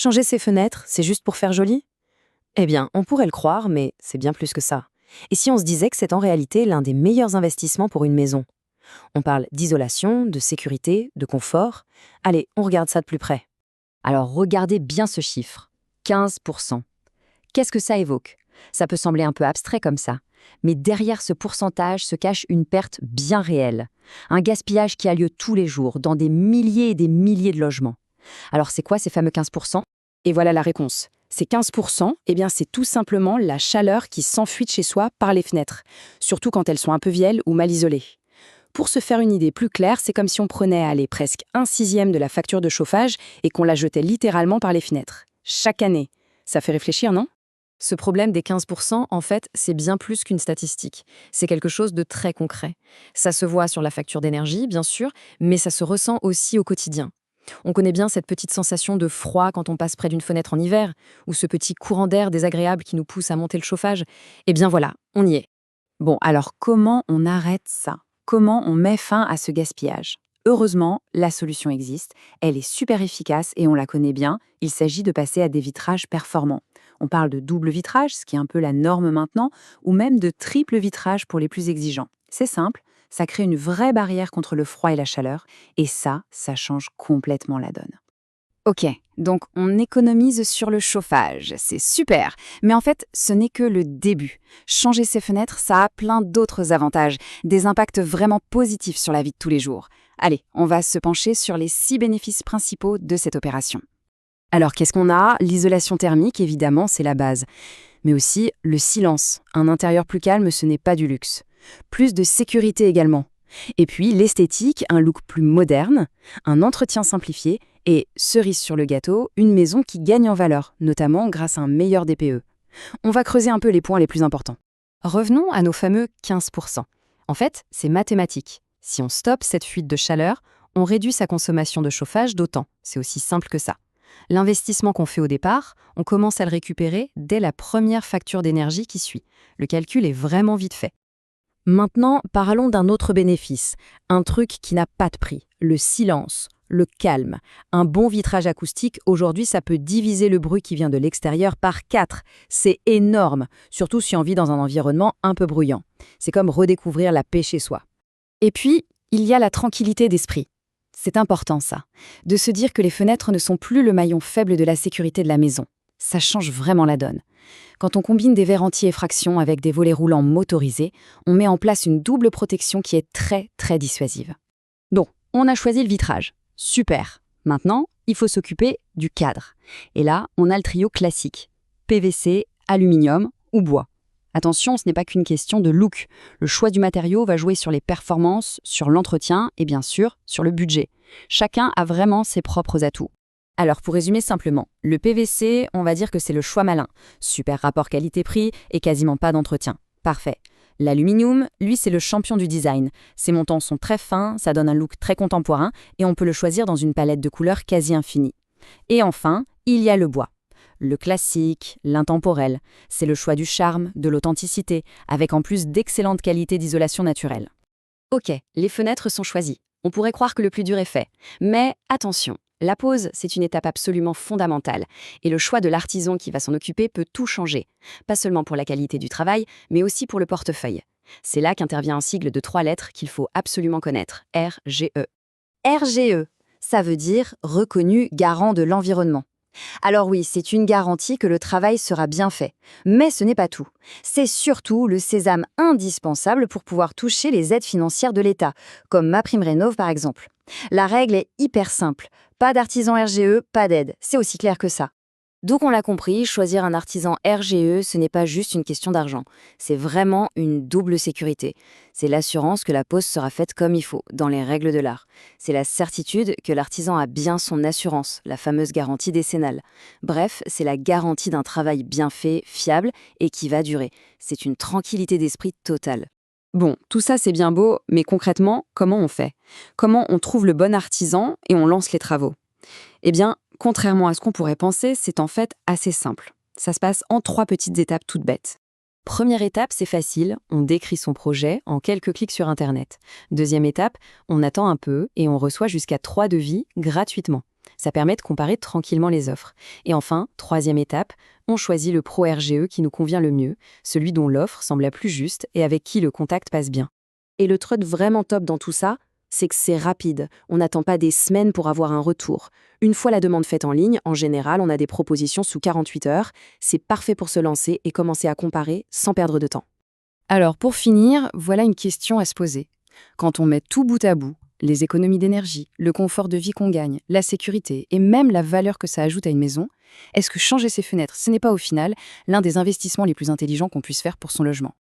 Changer ses fenêtres, c'est juste pour faire joli? Eh bien, on pourrait le croire, mais c'est bien plus que ça. Et si on se disait que c'est en réalité l'un des meilleurs investissements pour une maison? On parle d'isolation, de sécurité, de confort. Allez, on regarde ça de plus près. Alors regardez bien ce chiffre, 15%. Qu'est-ce que ça évoque? Ça peut sembler un peu abstrait comme ça, mais derrière ce pourcentage se cache une perte bien réelle. Un gaspillage qui a lieu tous les jours dans des milliers et des milliers de logements. Alors c'est quoi ces fameux 15%? Et voilà la réponse. Ces 15%, c'est tout simplement la chaleur qui s'enfuit de chez soi par les fenêtres, surtout quand elles sont un peu vieilles ou mal isolées. Pour se faire une idée plus claire, c'est comme si on prenait presque 1/6 de la facture de chauffage et qu'on la jetait littéralement par les fenêtres. Chaque année. Ça fait réfléchir, non? Ce problème des 15%, en fait, c'est bien plus qu'une statistique. C'est quelque chose de très concret. Ça se voit sur la facture d'énergie, bien sûr, mais ça se ressent aussi au quotidien. On connaît bien cette petite sensation de froid quand on passe près d'une fenêtre en hiver, ou ce petit courant d'air désagréable qui nous pousse à monter le chauffage. Eh bien voilà, on y est. Bon, alors comment on arrête ça? Comment on met fin à ce gaspillage? Heureusement, la solution existe, elle est super efficace et on la connaît bien, il s'agit de passer à des vitrages performants. On parle de double vitrage, ce qui est un peu la norme maintenant, ou même de triple vitrage pour les plus exigeants. C'est simple, ça crée une vraie barrière contre le froid et la chaleur, et ça change complètement la donne. Ok, donc on économise sur le chauffage, c'est super. Mais en fait, ce n'est que le début. Changer ses fenêtres, ça a plein d'autres avantages, des impacts vraiment positifs sur la vie de tous les jours. Allez, on va se pencher sur les 6 bénéfices principaux de cette opération. Alors qu'est-ce qu'on a? L'isolation thermique, évidemment, c'est la base. Mais aussi le silence. Un intérieur plus calme, ce n'est pas du luxe. Plus de sécurité également. Et puis l'esthétique, un look plus moderne, un entretien simplifié et, cerise sur le gâteau, une maison qui gagne en valeur, notamment grâce à un meilleur DPE. On va creuser un peu les points les plus importants. Revenons à nos fameux 15%. En fait, c'est mathématique. Si on stoppe cette fuite de chaleur, on réduit sa consommation de chauffage d'autant. C'est aussi simple que ça. L'investissement qu'on fait au départ, on commence à le récupérer dès la première facture d'énergie qui suit. Le calcul est vraiment vite fait. Maintenant, parlons d'un autre bénéfice, un truc qui n'a pas de prix, le silence, le calme. Un bon vitrage acoustique, aujourd'hui, ça peut diviser le bruit qui vient de l'extérieur par 4. C'est énorme, surtout si on vit dans un environnement un peu bruyant. C'est comme redécouvrir la paix chez soi. Et puis, il y a la tranquillité d'esprit. C'est important ça, de se dire que les fenêtres ne sont plus le maillon faible de la sécurité de la maison. Ça change vraiment la donne. Quand on combine des verres anti-effraction avec des volets roulants motorisés, on met en place une double protection qui est très, très dissuasive. Bon, on a choisi le vitrage. Super. Maintenant, il faut s'occuper du cadre. Et là, on a le trio classique. PVC, aluminium ou bois. Attention, ce n'est pas qu'une question de look. Le choix du matériau va jouer sur les performances, sur l'entretien et bien sûr, sur le budget. Chacun a vraiment ses propres atouts. Alors pour résumer simplement, le PVC, on va dire que c'est le choix malin. Super rapport qualité-prix et quasiment pas d'entretien. Parfait. L'aluminium, lui, c'est le champion du design. Ses montants sont très fins, ça donne un look très contemporain et on peut le choisir dans une palette de couleurs quasi infinie. Et enfin, il y a le bois. Le classique, l'intemporel, c'est le choix du charme, de l'authenticité, avec en plus d'excellentes qualités d'isolation naturelle. Ok, les fenêtres sont choisies. On pourrait croire que le plus dur est fait. Mais attention, la pose, c'est une étape absolument fondamentale. Et le choix de l'artisan qui va s'en occuper peut tout changer. Pas seulement pour la qualité du travail, mais aussi pour le portefeuille. C'est là qu'intervient un sigle de 3 lettres qu'il faut absolument connaître, RGE. RGE, ça veut dire reconnu garant de l'environnement. Alors oui, c'est une garantie que le travail sera bien fait. Mais ce n'est pas tout. C'est surtout le sésame indispensable pour pouvoir toucher les aides financières de l'État, comme MaPrimeRénov' par exemple. La règle est hyper simple. Pas d'artisan RGE, pas d'aide. C'est aussi clair que ça. Donc on l'a compris, choisir un artisan RGE, ce n'est pas juste une question d'argent. C'est vraiment une double sécurité. C'est l'assurance que la pose sera faite comme il faut, dans les règles de l'art. C'est la certitude que l'artisan a bien son assurance, la fameuse garantie décennale. Bref, c'est la garantie d'un travail bien fait, fiable et qui va durer. C'est une tranquillité d'esprit totale. Bon, tout ça c'est bien beau, mais concrètement, comment on fait? Comment on trouve le bon artisan et on lance les travaux? Eh bien, contrairement à ce qu'on pourrait penser, c'est en fait assez simple. Ça se passe en 3 petites étapes toutes bêtes. Première étape, c'est facile, on décrit son projet en quelques clics sur Internet. Deuxième étape, on attend un peu et on reçoit jusqu'à 3 devis gratuitement. Ça permet de comparer tranquillement les offres. Et enfin, troisième étape, on choisit le Pro RGE qui nous convient le mieux, celui dont l'offre semble la plus juste et avec qui le contact passe bien. Et le truc vraiment top dans tout ça, c'est que c'est rapide. On n'attend pas des semaines pour avoir un retour. Une fois la demande faite en ligne, en général, on a des propositions sous 48 heures. C'est parfait pour se lancer et commencer à comparer sans perdre de temps. Alors, pour finir, voilà une question à se poser. Quand on met tout bout à bout, les économies d'énergie, le confort de vie qu'on gagne, la sécurité et même la valeur que ça ajoute à une maison, est-ce que changer ses fenêtres, ce n'est pas au final l'un des investissements les plus intelligents qu'on puisse faire pour son logement ?